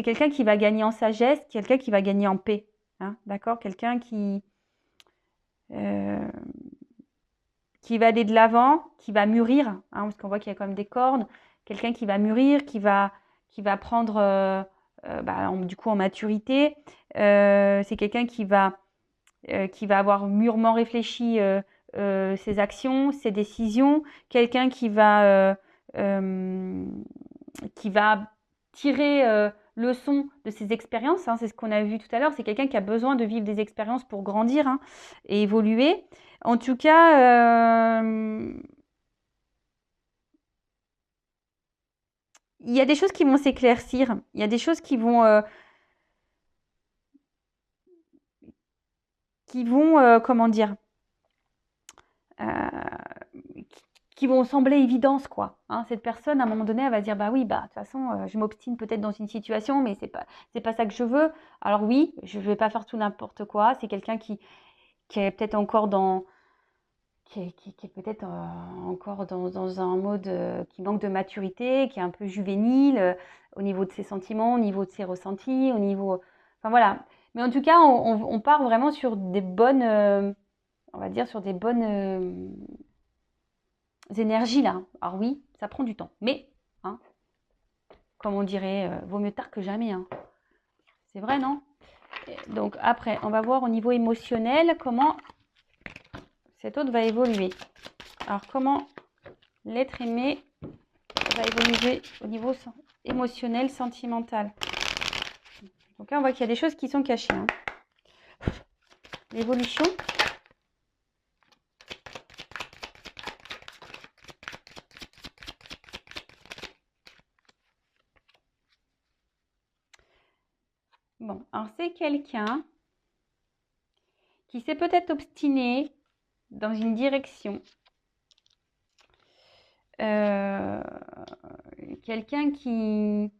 quelqu'un qui va gagner en sagesse, quelqu'un qui va gagner en paix. Hein. D'accord? Quelqu'un qui va aller de l'avant, qui va mûrir, hein, parce qu'on voit qu'il y a quand même des cornes, quelqu'un qui va mûrir, qui va prendre du coup en maturité. C'est quelqu'un qui va avoir mûrement réfléchi ses actions, ses décisions, quelqu'un qui va tirer leçon de ses expériences, hein, c'est ce qu'on a vu tout à l'heure, c'est quelqu'un qui a besoin de vivre des expériences pour grandir hein, et évoluer. En tout cas, il y a des choses qui vont s'éclaircir, il y a des choses qui vont comment dire, qui vont sembler évidence quoi. Hein, cette personne, à un moment donné, elle va dire bah oui, de toute façon, je m'obstine peut-être dans une situation, mais c'est pas ça que je veux. Alors oui, je vais pas faire tout n'importe quoi. C'est quelqu'un qui est peut-être encore qui est peut-être encore dans un mode qui manque de maturité, qui est un peu juvénile au niveau de ses sentiments, au niveau de ses ressentis, au niveau... Enfin voilà. Mais en tout cas, on part vraiment sur des bonnes on va dire, sur des bonnes énergies là. Alors oui, ça prend du temps, mais, hein, comme on dirait, vaut mieux tard que jamais, hein. C'est vrai, non? Donc après, on va voir au niveau émotionnel comment cet autre va évoluer. Alors comment l'être aimé va évoluer au niveau émotionnel, sentimental. Donc là, on voit qu'il y a des choses qui sont cachées, hein. L'évolution. Bon, alors c'est quelqu'un qui s'est peut-être obstiné dans une direction. Quelqu'un qui...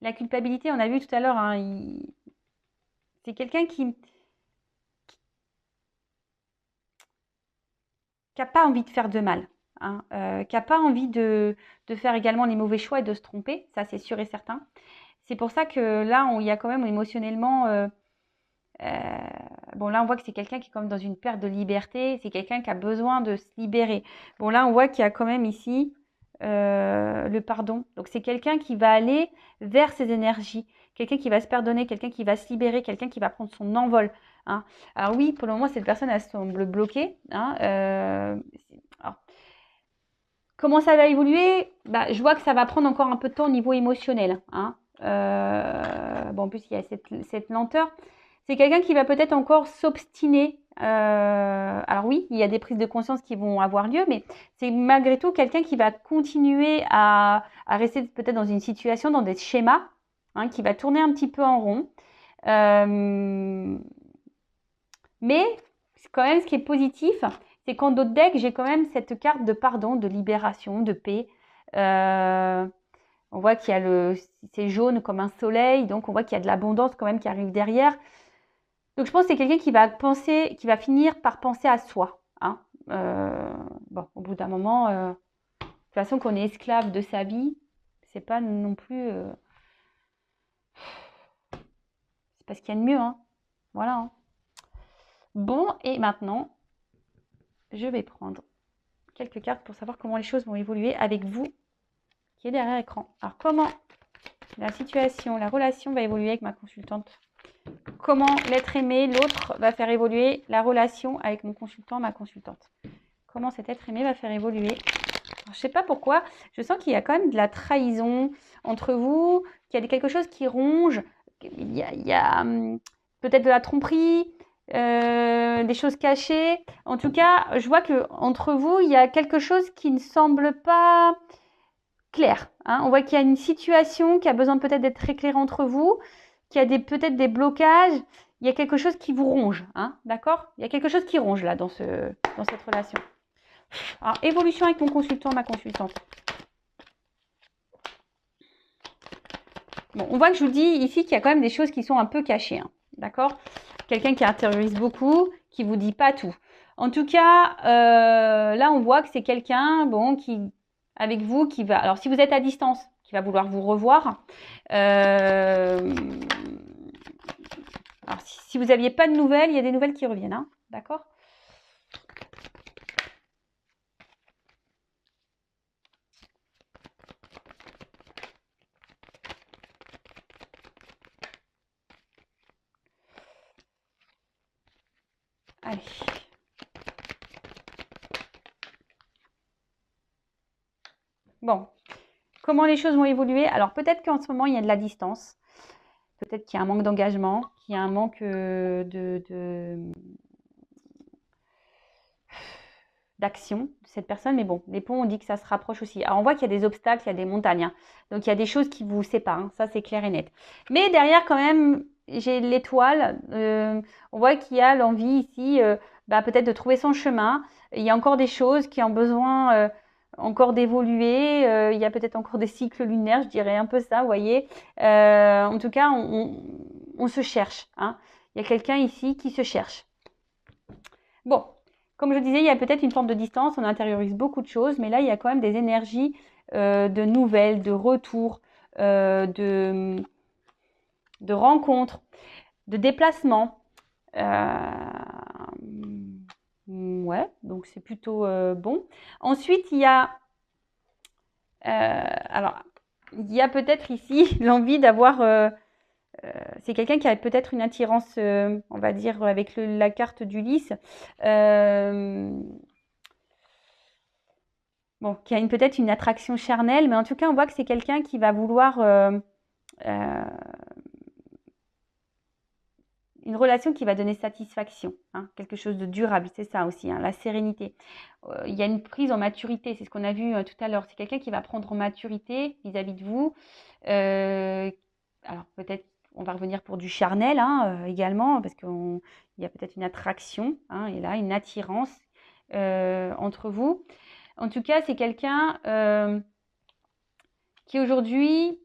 La culpabilité, on a vu tout à l'heure, hein, c'est quelqu'un qui n'a pas envie de faire de mal, hein, qui n'a pas envie de faire également les mauvais choix et de se tromper, ça c'est sûr et certain. C'est pour ça que là, il y a quand même émotionnellement... bon, là, on voit que c'est quelqu'un qui est quand même dans une perte de liberté. C'est quelqu'un qui a besoin de se libérer. Bon, là, on voit qu'il y a quand même ici le pardon. Donc, c'est quelqu'un qui va aller vers ses énergies. Quelqu'un qui va se pardonner, quelqu'un qui va se libérer, quelqu'un qui va prendre son envol, hein. Alors oui, pour le moment, cette personne, elle semble bloquée, hein. Alors, comment ça va évoluer? Bah, je vois que ça va prendre encore un peu de temps au niveau émotionnel, hein. Bon, en plus, il y a cette lenteur. C'est quelqu'un qui va peut-être encore s'obstiner. Alors oui, il y a des prises de conscience qui vont avoir lieu, mais c'est malgré tout quelqu'un qui va continuer à rester peut-être dans une situation, dans des schémas, hein, qui va tourner un petit peu en rond. Mais quand même, ce qui est positif, c'est qu'en d'autres decks, j'ai quand même cette carte de pardon, de libération, de paix. On voit qu'il y a c'est jaune comme un soleil, donc on voit qu'il y a de l'abondance quand même qui arrive derrière. Donc je pense que c'est quelqu'un qui va finir par penser à soi, hein. Bon, au bout d'un moment, de toute façon qu'on est esclave de sa vie, c'est pas non plus, c'est pas ce qu'il y a de mieux, hein. Voilà, hein. Bon, et maintenant, je vais prendre quelques cartes pour savoir comment les choses vont évoluer avec vous qui est derrière l'écran. Alors comment la situation, la relation va évoluer avec ma consultante? Comment l'être aimé, l'autre, va faire évoluer la relation avec mon consultant, ma consultante? Comment cet être aimé va faire évoluer? Alors, je ne sais pas pourquoi, je sens qu'il y a quand même de la trahison entre vous, qu'il y a quelque chose qui ronge, il y a peut-être de la tromperie, des choses cachées. En tout cas, je vois qu'entre vous, il y a quelque chose qui ne semble pas clair, hein. On voit qu'il y a une situation qui a besoin peut-être d'être éclairée entre vous, qu'il y a peut-être des blocages, il y a quelque chose qui vous ronge, hein, d'accord? Il y a quelque chose qui ronge là dans cette relation. Alors, évolution avec mon consultant, ma consultante. Bon, on voit que je vous dis ici qu'il y a quand même des choses qui sont un peu cachées, hein, d'accord? Quelqu'un qui intériorise beaucoup, qui vous dit pas tout. En tout cas, là, on voit que c'est quelqu'un, bon, avec vous, qui va... Alors, si vous êtes à distance, qui va vouloir vous revoir. Alors, si vous n'aviez pas de nouvelles, il y a des nouvelles qui reviennent, hein, d'accord? Allez. Bon, comment les choses vont évoluer? Alors, peut-être qu'en ce moment, il y a de la distance. Peut-être qu'il y a un manque d'engagement, qu'il y a un manque d'action de cette personne. Mais bon, les ponts, on dit que ça se rapproche aussi. Alors, on voit qu'il y a des obstacles, il y a des montagnes, hein. Donc, il y a des choses qui vous séparent, hein. Ça, c'est clair et net. Mais derrière, quand même, j'ai l'étoile. On voit qu'il y a l'envie ici, peut-être de trouver son chemin. Il y a encore des choses qui ont besoin encore d'évoluer. Il y a peut-être encore des cycles lunaires, je dirais un peu ça, vous voyez. En tout cas, on se cherche, hein. Il y a quelqu'un ici qui se cherche. Bon, comme je disais, il y a peut-être une forme de distance, on intériorise beaucoup de choses, mais là, il y a quand même des énergies de nouvelles, de retours, de rencontres, de déplacements. Ouais, donc c'est plutôt bon. Ensuite, il y a, alors, il y a peut-être ici l'envie d'avoir, c'est quelqu'un qui a peut-être une attirance, on va dire, avec la carte d'Ulysse. Bon, qui a peut-être une attraction charnelle, mais en tout cas, on voit que c'est quelqu'un qui va vouloir une relation qui va donner satisfaction, hein, quelque chose de durable, c'est ça aussi, hein, la sérénité. Il y a une prise en maturité, c'est ce qu'on a vu tout à l'heure. C'est quelqu'un qui va prendre en maturité vis-à-vis de vous. Alors peut-être on va revenir pour du charnel hein, également, parce qu'il y a peut-être une attraction, hein, et là, une attirance entre vous. En tout cas, c'est quelqu'un qui aujourd'hui,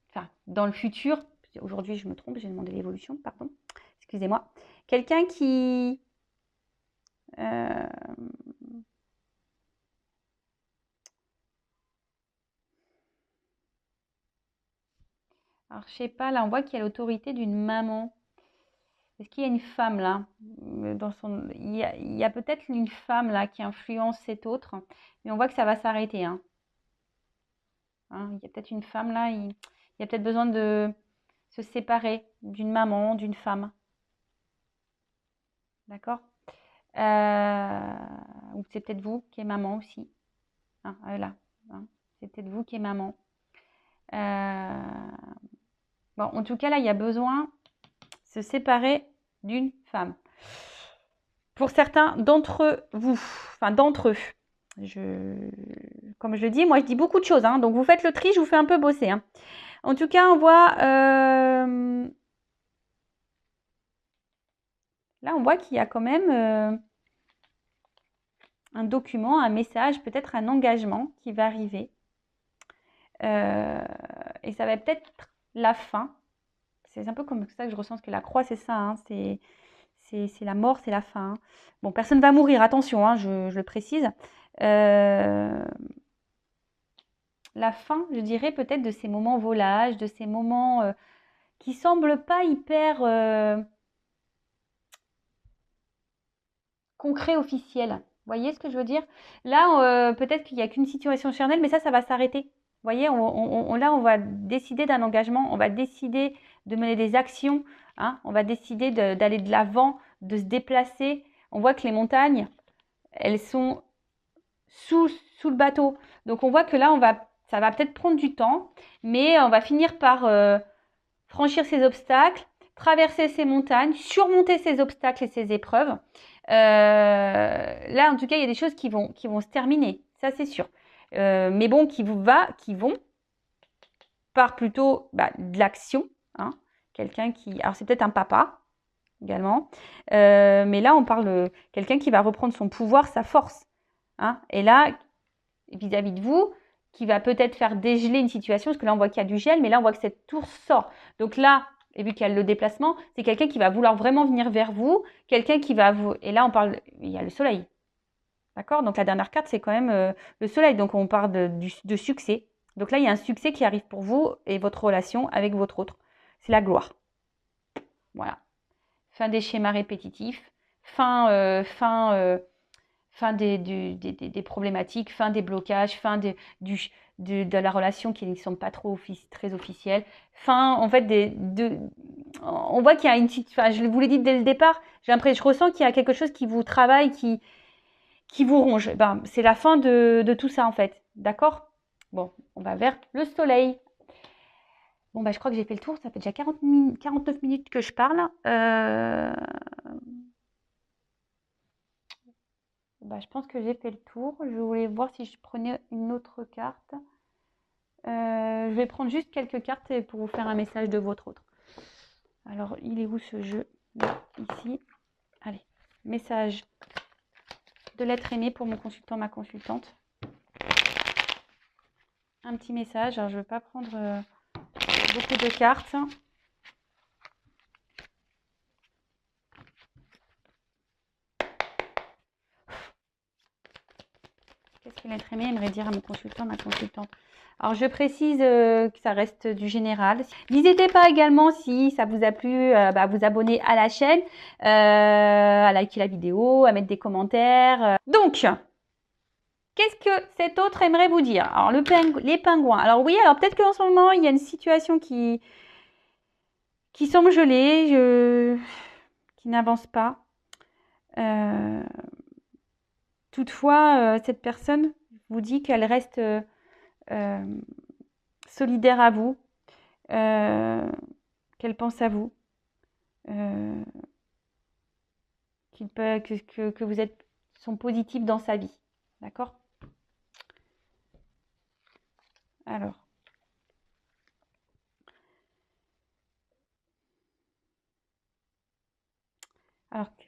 enfin dans le futur, aujourd'hui je me trompe, j'ai demandé l'évolution, pardon, excusez-moi, quelqu'un qui alors je sais pas, là on voit qu'il y a l'autorité d'une maman. Est-ce qu'il y a une femme là dans son... Il y a peut-être une femme là qui influence cet autre, mais on voit que ça va s'arrêter. Hein. Il y a peut-être une femme là, il y a peut-être besoin de se séparer d'une maman, d'une femme. D'accord Ou c'est peut-être vous qui est maman aussi. Là. Hein. C'est peut-être vous qui est maman. Bon, en tout cas, là, il y a besoin de se séparer d'une femme. Pour certains d'entre vous, enfin d'entre eux, comme je le dis, moi je dis beaucoup de choses, hein, donc vous faites le tri, je vous fais un peu bosser. Hein. En tout cas, on voit, là on voit qu'il y a quand même un document, un message, peut-être un engagement qui va arriver. Et ça va peut-être la fin. C'est un peu comme ça que je ressens que la croix, c'est ça, hein, c'est la mort, c'est la fin. Hein. Bon, personne ne va mourir, attention, hein, je le précise. La fin, je dirais, peut-être de ces moments volages, de ces moments qui ne semblent pas hyper concrets, officiels. Vous voyez ce que je veux dire? Là, peut-être qu'il n'y a qu'une situation charnelle, mais ça va s'arrêter. Vous voyez, là, on va décider d'un engagement, on va décider de mener des actions, hein, on va décider d'aller de l'avant, de se déplacer. On voit que les montagnes, elles sont sous le bateau. Donc on voit que là, ça va peut-être prendre du temps, mais on va finir par franchir ces obstacles, traverser ces montagnes, surmonter ces obstacles et ces épreuves. Là, en tout cas, il y a des choses qui vont se terminer, ça c'est sûr. Mais bon, qui vont par plutôt de l'action. Hein, quelqu'un qui... Alors c'est peut-être un papa également, mais là on parle de quelqu'un qui va reprendre son pouvoir, sa force. Hein, et là, vis-à-vis de vous, qui va peut-être faire dégeler une situation, parce que là on voit qu'il y a du gel, mais là on voit que cette tour sort. Donc là, et vu qu'il y a le déplacement, c'est quelqu'un qui va vouloir vraiment venir vers vous, quelqu'un qui va vous... Et là on parle, il y a le soleil. D'accord? Donc la dernière carte, c'est quand même le soleil, donc on parle de succès. Donc là, il y a un succès qui arrive pour vous et votre relation avec votre autre. C'est la gloire. Voilà. Fin des schémas répétitifs, fin des problématiques, fin des blocages, fin de la relation qui ne sont pas très officielles, fin, en fait, on voit qu'il y a une petite, enfin, je vous l'ai dit dès le départ, je ressens qu'il y a quelque chose qui vous travaille, qui vous ronge. Ben, c'est la fin de tout ça, en fait. D'accord? Bon, on va vers le soleil. Bon, bah, je crois que j'ai fait le tour. Ça fait déjà 49 minutes que je parle. Bah, je pense que j'ai fait le tour. Je voulais voir si je prenais une autre carte. Je vais prendre juste quelques cartes pour vous faire un message de votre autre. Alors, il est où ce jeu? Là, ici. Allez, message de l'être aimé pour mon consultant, ma consultante. Un petit message. Alors, je ne vais pas prendre beaucoup de cartes. Qu'est-ce Quel être aimé aimerait dire à mon consultant, ma consultante? Alors, je précise que ça reste du général. N'hésitez pas également, si ça vous a plu, à vous abonner à la chaîne, à liker la vidéo, à mettre des commentaires. Donc, qu'est-ce que cet autre aimerait vous dire? Alors, les pingouins. Alors oui, alors peut-être qu'en ce moment, il y a une situation qui semble gelée, qui n'avance pas. Toutefois, cette personne vous dit qu'elle reste solidaire à vous, qu'elle pense à vous, que vous sont positifs dans sa vie. D'accord? Alors.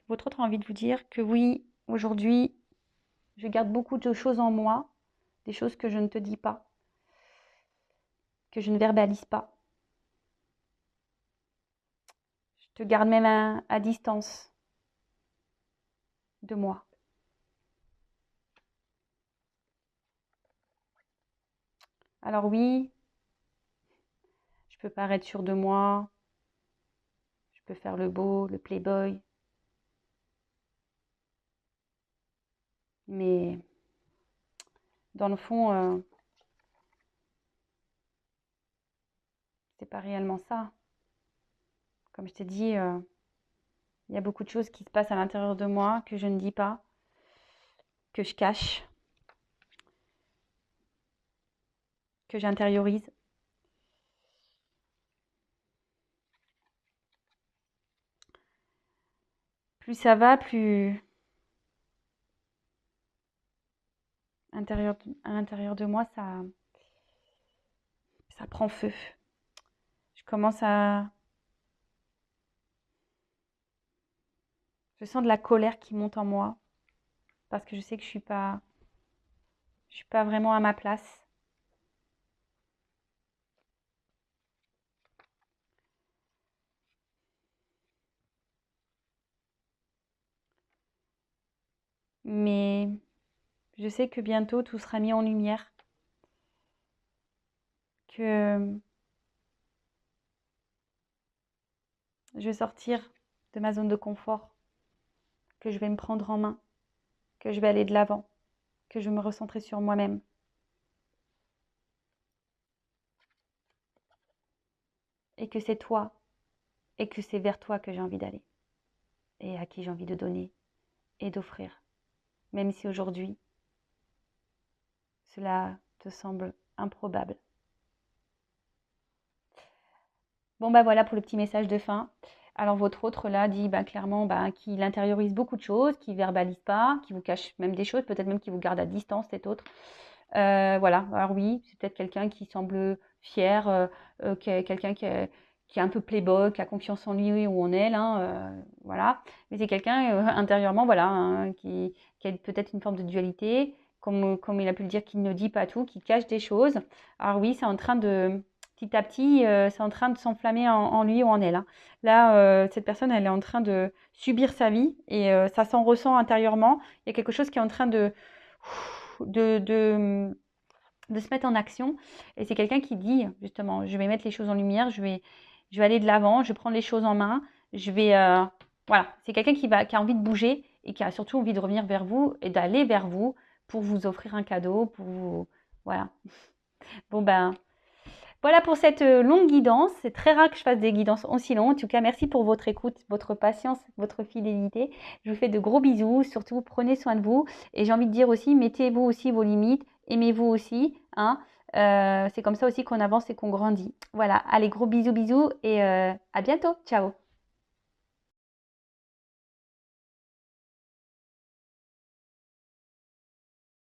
Votre autre a envie de vous dire que oui, aujourd'hui, je garde beaucoup de choses en moi, des choses que je ne te dis pas, que je ne verbalise pas. Je te garde même à distance de moi. Alors oui, je peux paraître sûre de moi, je peux faire le beau, le playboy, mais dans le fond, c'est pas réellement ça. Comme je t'ai dit, il y a beaucoup de choses qui se passent à l'intérieur de moi que je ne dis pas, que je cache, que j'intériorise. Plus ça va, plus à l'intérieur de moi, ça prend feu. Je commence à... Je sens de la colère qui monte en moi parce que je sais que je suis pas vraiment à ma place. Mais je sais que bientôt tout sera mis en lumière, que je vais sortir de ma zone de confort, que je vais me prendre en main, que je vais aller de l'avant, que je vais me recentrer sur moi-même. Et que c'est toi, et que c'est vers toi que j'ai envie d'aller, et à qui j'ai envie de donner et d'offrir. Même si aujourd'hui, cela te semble improbable. Bon, bah voilà pour le petit message de fin. Alors, votre autre là dit clairement qu'il intériorise beaucoup de choses, qu'il ne verbalise pas, qu'il vous cache même des choses, peut-être même qu'il vous garde à distance, cet autre. Voilà, alors oui, c'est peut-être quelqu'un qui semble fier, quelqu'un qui est un peu playboy, qui a confiance en lui ou en elle, voilà. Mais c'est quelqu'un intérieurement, voilà, qui a peut-être une forme de dualité, comme il a pu le dire, qui ne dit pas tout, qui cache des choses. Alors oui, c'est en train de, petit à petit, c'est en train de s'enflammer en lui ou en elle. Là, cette personne, elle est en train de subir sa vie et ça s'en ressent intérieurement. Il y a quelque chose qui est en train de se mettre en action. Et c'est quelqu'un qui dit, justement, je vais mettre les choses en lumière, je vais aller de l'avant, je vais prendre les choses en main, je vais... voilà, c'est quelqu'un qui a envie de bouger et qui a surtout envie de revenir vers vous et d'aller vers vous pour vous offrir un cadeau, pour vous... Voilà. Bon, voilà pour cette longue guidance. C'est très rare que je fasse des guidances aussi longues. En tout cas, merci pour votre écoute, votre patience, votre fidélité. Je vous fais de gros bisous. Surtout, prenez soin de vous. Et j'ai envie de dire aussi, mettez-vous aussi vos limites. Aimez-vous aussi. C'est comme ça aussi qu'on avance et qu'on grandit. Voilà. Allez, gros bisous, bisous. Et à bientôt. Ciao.